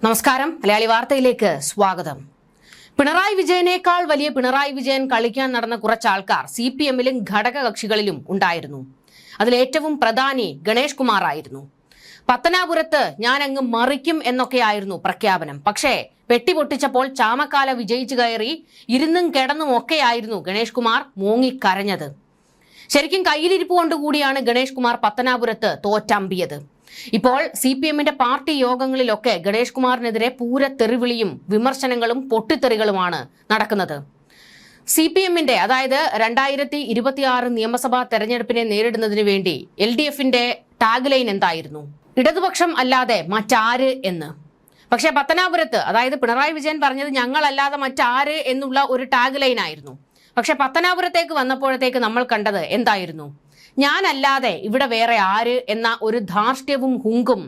നമസ്കാരം. മലയാളി വാർത്തയിലേക്ക് സ്വാഗതം. പിണറായി വിജയനേക്കാൾ വലിയ പിണറായി വിജയൻ കളിക്കാൻ നടന്ന കുറച്ച് ആൾക്കാർ CPM-ലും ഘടകകക്ഷികളിലും ഉണ്ടായിരുന്നു. അതിലേറ്റവും പ്രധാനി ഗണേഷ് കുമാർ ആയിരുന്നു. പത്തനാപുരത്ത് ഞാൻ അങ്ങ് മറിക്കും എന്നൊക്കെയായിരുന്നു പ്രഖ്യാപനം. പക്ഷേ പെട്ടിപൊട്ടിച്ചപ്പോൾ ചാമക്കാല വിജയിച്ചു കയറി ഇരുന്നും കിടന്നും ഒക്കെയായിരുന്നു ഗണേഷ് കുമാർ മോങ്ങിക്കരഞ്ഞത്. ശരിക്കും കയ്യിലിരിപ്പ് കൊണ്ടുകൂടിയാണ് ഗണേഷ് കുമാർ പത്തനാപുരത്ത് തോറ്റമ്പിയത്. ഇപ്പോൾ CPM-ന്റെ പാർട്ടി യോഗങ്ങളിലൊക്കെ ഗണേഷ് കുമാറിനെതിരെ പൂര തെറിവിളിയും വിമർശനങ്ങളും പൊട്ടിത്തെറികളുമാണ് നടക്കുന്നത്. CPM-ന്റെ അതായത് 2026 നിയമസഭാ തെരഞ്ഞെടുപ്പിനെ നേരിടുന്നതിന് വേണ്ടി LDF-ന്റെ ടാഗ് ലൈൻ എന്തായിരുന്നു? ഇടതുപക്ഷം അല്ലാതെ മറ്റാര് എന്ന്. പക്ഷെ പത്തനാപുരത്ത് അതായത് പിണറായി വിജയൻ പറഞ്ഞത് ഞങ്ങളല്ലാതെ മറ്റാര് എന്നുള്ള ഒരു ടാഗ് ലൈൻ ആയിരുന്നു. പക്ഷെ പത്തനാപുരത്തേക്ക് വന്നപ്പോഴത്തേക്ക് നമ്മൾ കണ്ടത് എന്തായിരുന്നു? ഞാനല്ലാതെ ഇവിടെ വേറെ ആര് എന്ന ഒരു ധാർഷ്ട്യവും ഹുങ്കും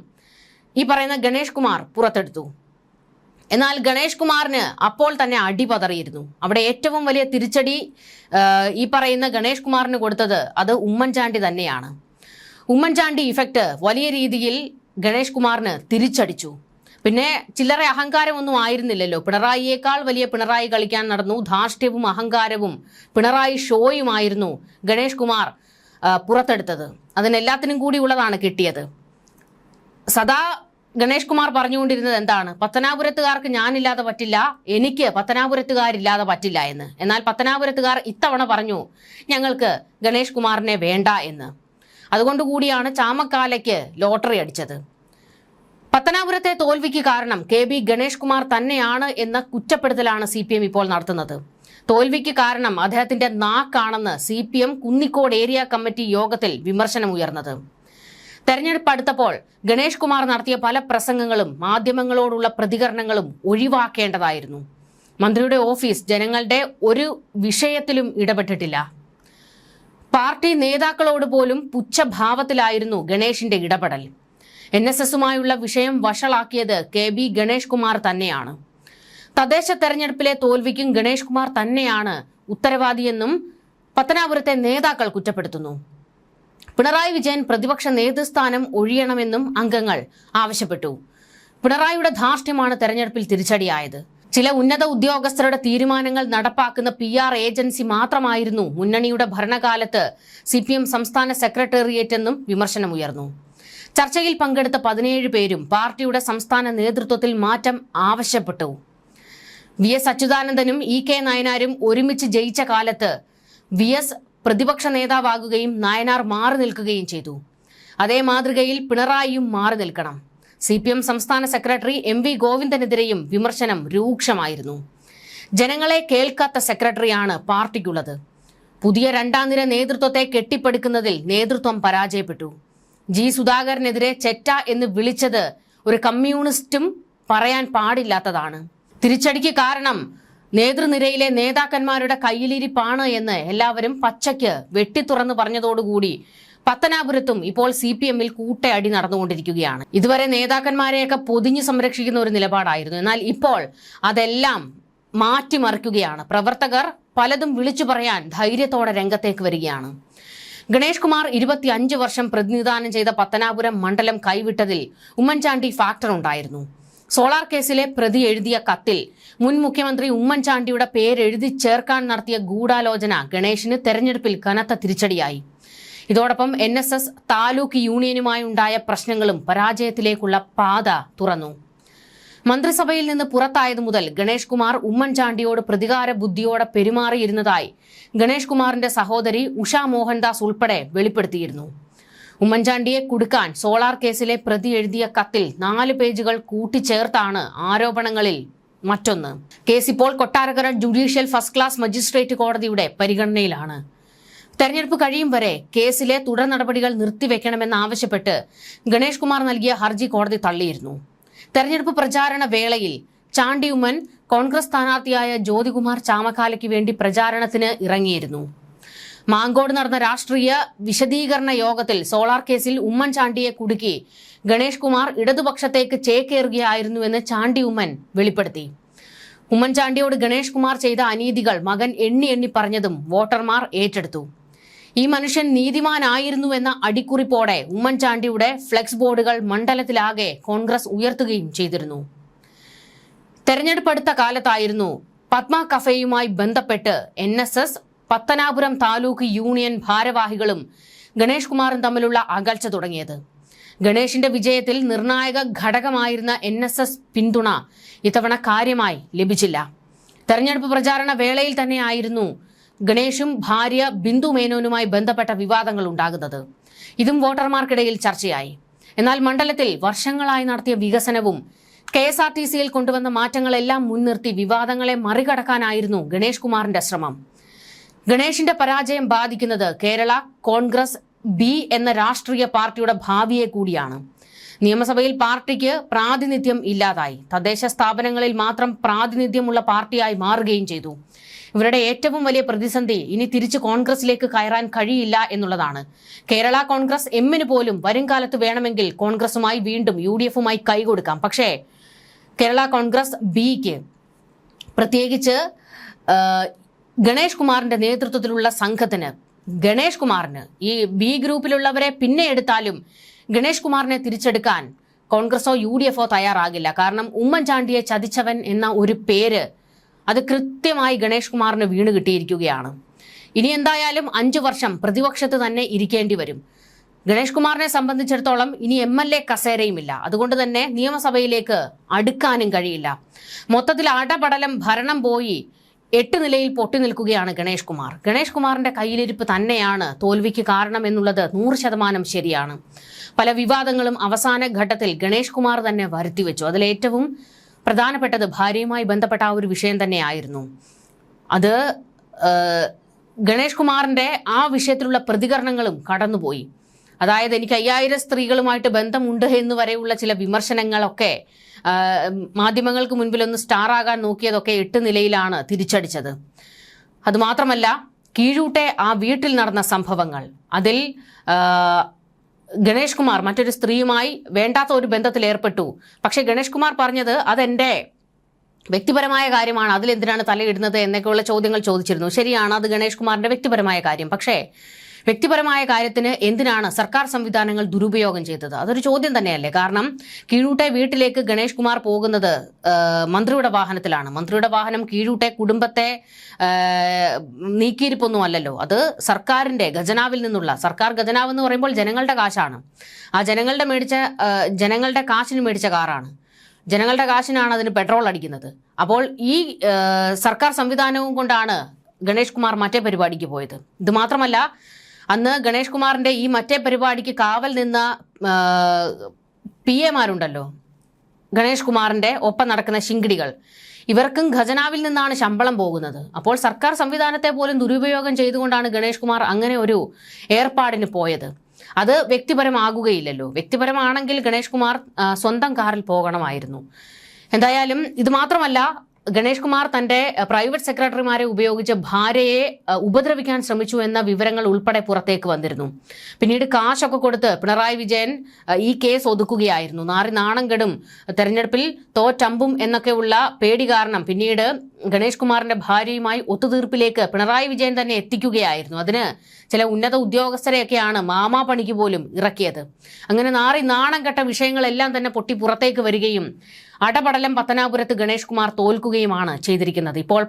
ഈ പറയുന്ന ഗണേഷ് കുമാർ പുറത്തെടുത്തു. എന്നാൽ ഗണേഷ് കുമാറിന് അപ്പോൾ തന്നെ അടിപതറിയിരുന്നു. അവിടെ ഏറ്റവും വലിയ തിരിച്ചടി ഈ പറയുന്ന ഗണേഷ് കുമാറിന് കൊടുത്തത് അത് ഉമ്മൻചാണ്ടി തന്നെയാണ്. ഉമ്മൻചാണ്ടി ഇഫക്റ്റ് വലിയ രീതിയിൽ ഗണേഷ് കുമാറിന് തിരിച്ചടിച്ചു. പിന്നെ ചില്ലറ അഹങ്കാരമൊന്നും ആയിരുന്നില്ലല്ലോ. പിണറായിയേക്കാൾ വലിയ പിണറായി കളിക്കാൻ നടന്നു. ധാർഷ്ട്യവും അഹങ്കാരവും പിണറായി ഷോയുമായിരുന്നു ഗണേഷ് കുമാർ പുറത്തെടുത്തത്. അതിനെല്ലാത്തിനും കൂടി ഉള്ളതാണ് കിട്ടിയത്. സദാ ഗണേഷ് കുമാർ പറഞ്ഞുകൊണ്ടിരുന്നത് എന്താണ്? പത്തനാപുരത്തുകാർക്ക് ഞാനില്ലാതെ പറ്റില്ല, എനിക്ക് പത്തനാപുരത്തുകാരില്ലാതെ പറ്റില്ല എന്ന്. എന്നാൽ പത്തനാപുരത്തുകാർ ഇത്തവണ പറഞ്ഞു ഞങ്ങൾക്ക് ഗണേഷ് കുമാറിനെ വേണ്ട എന്ന്. അതുകൊണ്ടുകൂടിയാണ് ചാമക്കാലയ്ക്ക് ലോട്ടറി അടിച്ചത്. പത്തനാപുരത്തെ തോൽവിക്ക് കാരണം KB ഗണേഷ് കുമാർ തന്നെയാണ് എന്ന കുറ്റപ്പെടുത്തലാണ് CPM ഇപ്പോൾ നടത്തുന്നത്. തോൽവിക്ക് കാരണം അദ്ദേഹത്തിന്റെ നാക്കാണെന്ന് CPM കുന്നിക്കോട് ഏരിയ കമ്മിറ്റി യോഗത്തിൽ വിമർശനമുയർന്നത്. തെരഞ്ഞെടുപ്പ് അടുത്തപ്പോൾ ഗണേഷ് കുമാർ നടത്തിയ പല പ്രസംഗങ്ങളും മാധ്യമങ്ങളോടുള്ള പ്രതികരണങ്ങളും ഒഴിവാക്കേണ്ടതായിരുന്നു. മന്ത്രിയുടെ ഓഫീസ് ജനങ്ങളുടെ ഒരു വിഷയത്തിലും ഇടപെട്ടിട്ടില്ല. പാർട്ടി നേതാക്കളോട് പോലും പുച്ഛഭാവത്തിലായിരുന്നു ഗണേഷിന്റെ ഇടപെടൽ. NSS-ഉമായുള്ള വിഷയം വഷളാക്കിയത് KB ഗണേഷ് കുമാർ തന്നെയാണ്. തദ്ദേശ തെരഞ്ഞെടുപ്പിലെ തോൽവിക്കും ഗണേഷ് കുമാർ തന്നെയാണ് ഉത്തരവാദിയെന്നും പത്തനാപുരത്തെ നേതാക്കൾ കുറ്റപ്പെടുത്തുന്നു. പിണറായി വിജയൻ പ്രതിപക്ഷ നേതൃസ്ഥാനം ഒഴിയണമെന്നും അംഗങ്ങൾ ആവശ്യപ്പെട്ടു. പിണറായിയുടെ ധാർഷ്ട്യമാണ് തെരഞ്ഞെടുപ്പിൽ തിരിച്ചടിയായത്. ചില ഉന്നത ഉദ്യോഗസ്ഥരുടെ തീരുമാനങ്ങൾ നടപ്പാക്കുന്ന PR ഏജൻസി മാത്രമായിരുന്നു മുന്നണിയുടെ ഭരണകാലത്ത് CPM സംസ്ഥാന സെക്രട്ടേറിയറ്റ് എന്നും വിമർശനമുയർന്നു. ചർച്ചയിൽ പങ്കെടുത്ത 17 പേരും പാർട്ടിയുടെ സംസ്ഥാന നേതൃത്വത്തിൽ മാറ്റം ആവശ്യപ്പെട്ടു. VS അച്യുതാനന്ദനും EK നായനാരും ഒരുമിച്ച് ജയിച്ച കാലത്ത് VS പ്രതിപക്ഷ നേതാവാകുകയും നായനാർ മാറി നിൽക്കുകയും ചെയ്തു. അതേ മാതൃകയിൽ പിണറായിയും മാറി നിൽക്കണം. CPM സംസ്ഥാന സെക്രട്ടറി MV ഗോവിന്ദനെതിരെയും വിമർശനം രൂക്ഷമായിരുന്നു. ജനങ്ങളെ കേൾക്കാത്ത സെക്രട്ടറിയാണ് പാർട്ടിക്കുള്ളത്. പുതിയ രണ്ടാം നിര നേതൃത്വത്തെ കെട്ടിപ്പടുക്കുന്നതിൽ നേതൃത്വം പരാജയപ്പെട്ടു. G സുധാകരനെതിരെ ചെറ്റ എന്ന് വിളിച്ചത് ഒരു കമ്മ്യൂണിസ്റ്റും പറയാൻ പാടില്ലാത്തതാണ്. തിരിച്ചടിക്ക് കാരണം നേതൃനിരയിലെ നേതാക്കന്മാരുടെ കയ്യിലിരിപ്പാണ് എന്ന് എല്ലാവരും പച്ചയ്ക്ക് വെട്ടിത്തുറന്ന് പറഞ്ഞതോടുകൂടി പത്തനാപുരത്തും ഇപ്പോൾ CPM-ൽ കൂട്ടയടി നടന്നുകൊണ്ടിരിക്കുകയാണ്. ഇതുവരെ നേതാക്കന്മാരെയൊക്കെ പൊതിഞ്ഞു സംരക്ഷിക്കുന്ന ഒരു നിലപാടായിരുന്നു. എന്നാൽ ഇപ്പോൾ അതെല്ലാം മാറ്റിമറിക്കുകയാണ്. പ്രവർത്തകർ പലതും വിളിച്ചു പറയാൻ ധൈര്യത്തോടെ രംഗത്തേക്ക് വരികയാണ്. ഗണേഷ് കുമാർ 25 വർഷം പ്രതിനിധാനം ചെയ്ത പത്തനാപുരം മണ്ഡലം കൈവിട്ടതിൽ ഉമ്മൻചാണ്ടി ഫാക്ടർ ഉണ്ടായിരുന്നു. സോളാർ കേസിലെ പ്രതി എഴുതിയ കത്തിൽ മുൻ മുഖ്യമന്ത്രി ഉമ്മൻചാണ്ടിയുടെ പേരെഴുതി ചേർക്കാൻ നടത്തിയ ഗൂഢാലോചന ഗണേഷിന് തെരഞ്ഞെടുപ്പിൽ കനത്ത തിരിച്ചടിയായി. ഇതോടൊപ്പം NSS താലൂക്ക് യൂണിയനുമായി ഉണ്ടായ പ്രശ്നങ്ങളും പരാജയത്തിലേക്കുള്ള പാത തുറന്നു. മന്ത്രിസഭയിൽ നിന്ന് പുറത്തായതു മുതൽ ഗണേഷ് കുമാർ ഉമ്മൻചാണ്ടിയോട് പ്രതികാര ബുദ്ധിയോടെ പെരുമാറിയിരുന്നതായി ഗണേഷ് കുമാറിന്റെ സഹോദരി ഉഷ മോഹൻദാസ് ഉൾപ്പെടെ വെളിപ്പെടുത്തിയിരുന്നു. ഉമ്മൻചാണ്ടിയെ കുടുക്കാൻ സോളാർ കേസിലെ പ്രതി എഴുതിയ കത്തിൽ 4 പേജുകൾ കൂട്ടിച്ചേർത്താണ് ആരോപണങ്ങളിൽ മറ്റൊന്ന്. കേസ് ഇപ്പോൾ Kottarakkara judicial first class magistrate കോടതിയുടെ പരിഗണനയിലാണ്. തെരഞ്ഞെടുപ്പ് കഴിയും വരെ കേസിലെ തുടർ നടപടികൾ നിർത്തിവെക്കണമെന്നാവശ്യപ്പെട്ട് ഗണേഷ് കുമാർ നൽകിയ ഹർജി കോടതി തള്ളിയിരുന്നു. തെരഞ്ഞെടുപ്പ് പ്രചാരണ വേളയിൽ ചാണ്ടി ഉമ്മൻ കോൺഗ്രസ് സ്ഥാനാർത്ഥിയായ ജ്യോതികുമാർ ചാമക്കാലയ്ക്ക് വേണ്ടി പ്രചാരണത്തിന് ഇറങ്ങിയിരുന്നു. മാങ്കോട് നടന്ന രാഷ്ട്രീയ വിശദീകരണ യോഗത്തിൽ സോളാർ കേസിൽ ഉമ്മൻചാണ്ടിയെ കുടുക്കി ഗണേഷ് കുമാർ ഇടതുപക്ഷത്തേക്ക് ചേക്കേറുകയായിരുന്നുവെന്ന് ചാണ്ടി ഉമ്മൻ വെളിപ്പെടുത്തി. ഉമ്മൻചാണ്ടിയോട് ഗണേഷ് കുമാർ ചെയ്ത അനീതികൾ മകൻ എണ്ണി എണ്ണി പറഞ്ഞതും വോട്ടർമാർ ഏറ്റെടുത്തു. ഈ മനുഷ്യൻ നീതിമാനായിരുന്നുവെന്ന അടിക്കുറിപ്പോടെ ഉമ്മൻചാണ്ടിയുടെ ഫ്ലെക്സ് ബോർഡുകൾ മണ്ഡലത്തിലാകെ കോൺഗ്രസ് ഉയർത്തുകയും ചെയ്തിരുന്നു. തെരഞ്ഞെടുപ്പ് അടുത്ത കാലത്തായിരുന്നു പത്മ കഫേയുമായി ബന്ധപ്പെട്ട് NSS പത്തനാപുരം താലൂക്ക് യൂണിയൻ ഭാരവാഹികളും ഗണേഷ് കുമാറും തമ്മിലുള്ള അകൽച്ച തുടങ്ങിയത്. ഗണേഷിന്റെ വിജയത്തിൽ നിർണായക ഘടകമായിരുന്ന NSS പിന്തുണ ഇത്തവണ കാര്യമായി ലഭിച്ചില്ല. തെരഞ്ഞെടുപ്പ് പ്രചാരണ വേളയിൽ തന്നെയായിരുന്നു ഗണേഷും ഭാര്യ ബിന്ദു മേനോനുമായി ബന്ധപ്പെട്ട വിവാദങ്ങൾ ഉണ്ടാകുന്നത്. ഇതും വോട്ടർമാർക്കിടയിൽ ചർച്ചയായി. എന്നാൽ മണ്ഡലത്തിൽ വർഷങ്ങളായി നടത്തിയ വികസനവും KSRTCയിൽ കൊണ്ടുവന്ന മാറ്റങ്ങളെല്ലാം മുൻനിർത്തി വിവാദങ്ങളെ മറികടക്കാനായിരുന്നു ഗണേഷ് കുമാറിന്റെ ശ്രമം. ഗണേഷിന്റെ പരാജയം ബാധിക്കുന്നത് കേരള കോൺഗ്രസ് B എന്ന രാഷ്ട്രീയ പാർട്ടിയുടെ ഭാവിയെ കൂടിയാണ്. നിയമസഭയിൽ പാർട്ടിക്ക് പ്രാതിനിധ്യം ഇല്ലാതായി. തദ്ദേശ സ്ഥാപനങ്ങളിൽ മാത്രം പ്രാതിനിധ്യമുള്ള പാർട്ടിയായി മാറുകയും ചെയ്തു. ഇവരുടെ ഏറ്റവും വലിയ പ്രതിസന്ധി ഇനി തിരിച്ച് കോൺഗ്രസിലേക്ക് കയറാൻ കഴിയില്ല എന്നുള്ളതാണ്. കേരള കോൺഗ്രസ് എമ്മിന് പോലും വരും കാലത്ത് വേണമെങ്കിൽ കോൺഗ്രസുമായി വീണ്ടും UDFുമായി കൈകൊടുക്കാം. പക്ഷേ കേരള കോൺഗ്രസ് Bക്ക് പ്രത്യേകിച്ച് ഗണേഷ് കുമാറിന്റെ നേതൃത്വത്തിലുള്ള സംഘത്തിന്, ഗണേഷ് കുമാറിന് ഈ B ഗ്രൂപ്പിലുള്ളവരെ പിന്നെ എടുത്താലും ഗണേഷ് കുമാറിനെ തിരിച്ചെടുക്കാൻ കോൺഗ്രസോ UDFോ തയ്യാറാകില്ല. കാരണം ഉമ്മൻചാണ്ടിയെ ചതിച്ചവൻ എന്ന ഒരു പേര് അത് കൃത്യമായി ഗണേഷ് കുമാറിന് വീണ് കിട്ടിയിരിക്കുകയാണ്. ഇനി എന്തായാലും 5 വർഷം പ്രതിപക്ഷത്ത് തന്നെ ഇരിക്കേണ്ടി വരും. ഗണേഷ് കുമാറിനെ സംബന്ധിച്ചിടത്തോളം ഇനി MLA കസേരയുമില്ല. അതുകൊണ്ട് തന്നെ നിയമസഭയിലേക്ക് അടുക്കാനും കഴിയില്ല. മൊത്തത്തിൽ അടപടലം ഭരണം പോയി 8 നിലയിൽ പൊട്ടി നിൽക്കുകയാണ് ഗണേഷ് കുമാർ. ഗണേഷ് കുമാറിന്റെ കയ്യിലിരിപ്പ് തന്നെയാണ് തോൽവിക്ക് കാരണം എന്നുള്ളത് 100% ശരിയാണ്. പല വിവാദങ്ങളും അവസാന ഘട്ടത്തിൽ ഗണേഷ് കുമാർ തന്നെ വരുത്തിവെച്ചു. അതിലേറ്റവും പ്രധാനപ്പെട്ടത് ഭാര്യയുമായി ബന്ധപ്പെട്ട ആ ഒരു വിഷയം തന്നെയായിരുന്നു. അത് ഗണേഷ് കുമാറിന്റെ ആ വിഷയത്തിലുള്ള പ്രതികരണങ്ങളും കടന്നുപോയി. അതായത് എനിക്ക് 5000 സ്ത്രീകളുമായിട്ട് ബന്ധമുണ്ട് എന്ന് വരെയുള്ള ചില വിമർശനങ്ങളൊക്കെ മാധ്യമങ്ങൾക്ക് മുൻപിൽ ഒന്ന് സ്റ്റാറാകാൻ നോക്കിയതൊക്കെ 8 നിലയിലാണ് തിരിച്ചടിച്ചത്. അതുമാത്രമല്ല കീഴൂട്ടെ ആ വീട്ടിൽ നടന്ന സംഭവങ്ങൾ, അതിൽ ഗണേഷ് കുമാർ മറ്റൊരു സ്ത്രീയുമായി വേണ്ടാത്ത ഒരു ബന്ധത്തിൽ ഏർപ്പെട്ടു. പക്ഷെ ഗണേഷ് കുമാർ പറഞ്ഞത് അതെന്റെ വ്യക്തിപരമായ കാര്യമാണ്, അതിലെന്തിനാണ് തലയിടുന്നത് എന്നൊക്കെയുള്ള ചോദ്യങ്ങൾ ചോദിച്ചിരുന്നു. ശരിയാണ്, അത് ഗണേഷ് കുമാറിന്റെ വ്യക്തിപരമായ കാര്യം. പക്ഷേ വ്യക്തിപരമായ കാര്യത്തിന് എന്തിനാണ് സർക്കാർ സംവിധാനങ്ങൾ ദുരുപയോഗം ചെയ്തത്? അതൊരു ചോദ്യം തന്നെയല്ലേ? കാരണം കീഴൂട്ടെ വീട്ടിലേക്ക് ഗണേഷ് കുമാർ പോകുന്നത് മന്ത്രിയുടെ വാഹനത്തിലാണ്. മന്ത്രിയുടെ വാഹനം കീഴൂട്ടെ കുടുംബത്തെ നീക്കിയിരിപ്പൊന്നും അല്ലല്ലോ. അത് സർക്കാരിന്റെ ഖജനാവിൽ നിന്നുള്ള, സർക്കാർ ഖജനാവ് എന്ന് പറയുമ്പോൾ ജനങ്ങളുടെ കാശാണ്. ആ ജനങ്ങളുടെ കാശിന് മേടിച്ച കാറാണ്. ജനങ്ങളുടെ കാശിനാണ് അതിന് പെട്രോൾ അടിക്കുന്നത്. അപ്പോൾ ഈ സർക്കാർ സംവിധാനവും കൊണ്ടാണ് ഗണേഷ് കുമാർ മറ്റേ പരിപാടിക്ക് പോയത്. ഇത് മാത്രമല്ല, അന്ന് ഗണേഷ് കുമാറിന്റെ ഈ മറ്റേ പരിപാടിക്ക് കാവൽ നിന്ന PA മാരുണ്ടല്ലോ, ഗണേഷ് കുമാറിന്റെ ഒപ്പം നടക്കുന്ന ശിങ്കിടികൾ, ഇവർക്കും ഖജനാവിൽ നിന്നാണ് ശമ്പളം പോകുന്നത്. അപ്പോൾ സർക്കാർ സംവിധാനത്തെ പോലും ദുരുപയോഗം ചെയ്തുകൊണ്ടാണ് ഗണേഷ് കുമാർ അങ്ങനെ ഒരു ഏർപ്പാടിന് പോയത്. അത് വ്യക്തിപരമാകുകയില്ലല്ലോ. വ്യക്തിപരമാണെങ്കിൽ ഗണേഷ് കുമാർ സ്വന്തം കാറിൽ പോകണമായിരുന്നു. എന്തായാലും ഇത് മാത്രമല്ല, ഗണേഷ് കുമാർ തന്റെ പ്രൈവറ്റ് സെക്രട്ടറിമാരെ ഉപയോഗിച്ച് ഭാര്യയെ ഉപദ്രവിക്കാൻ ശ്രമിച്ചു എന്ന വിവരങ്ങൾ ഉൾപ്പെടെ പുറത്തേക്ക് വന്നിരുന്നു. പിന്നീട് കാശൊക്കെ കൊടുത്ത് പിണറായി വിജയൻ ഈ കേസ് ഒതുക്കുകയായിരുന്നു. നാണം കെടും, തെരഞ്ഞെടുപ്പിൽ തോറ്റമ്പും എന്നൊക്കെയുള്ള പേടി കാരണം പിന്നീട് ഗണേഷ് കുമാറിന്റെ ഭാര്യയുമായി ഒത്തുതീർപ്പിലേക്ക് പിണറായി വിജയൻ തന്നെ എത്തിക്കുകയായിരുന്നു. അതിന് ചില ഉന്നത ഉദ്യോഗസ്ഥരെയൊക്കെയാണ് മാമാ പണിക്ക് പോലും ഇറക്കിയത്. അങ്ങനെ നാണം കെട്ട വിഷയങ്ങളെല്ലാം തന്നെ പൊട്ടി പുറത്തേക്ക് വരികയും അടപടലം പത്തനാപുരത്ത് ഗണേഷ് കുമാർ തോൽക്കുകയുമാണ് ചെയ്തിരിക്കുന്നത്. ഇപ്പോൾ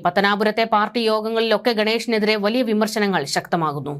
പത്തനാപുരത്തെ പാർട്ടി യോഗങ്ങളിലൊക്കെ ഗണേഷിനെതിരെ വലിയ വിമർശനങ്ങൾ ശക്തമാകുന്നു.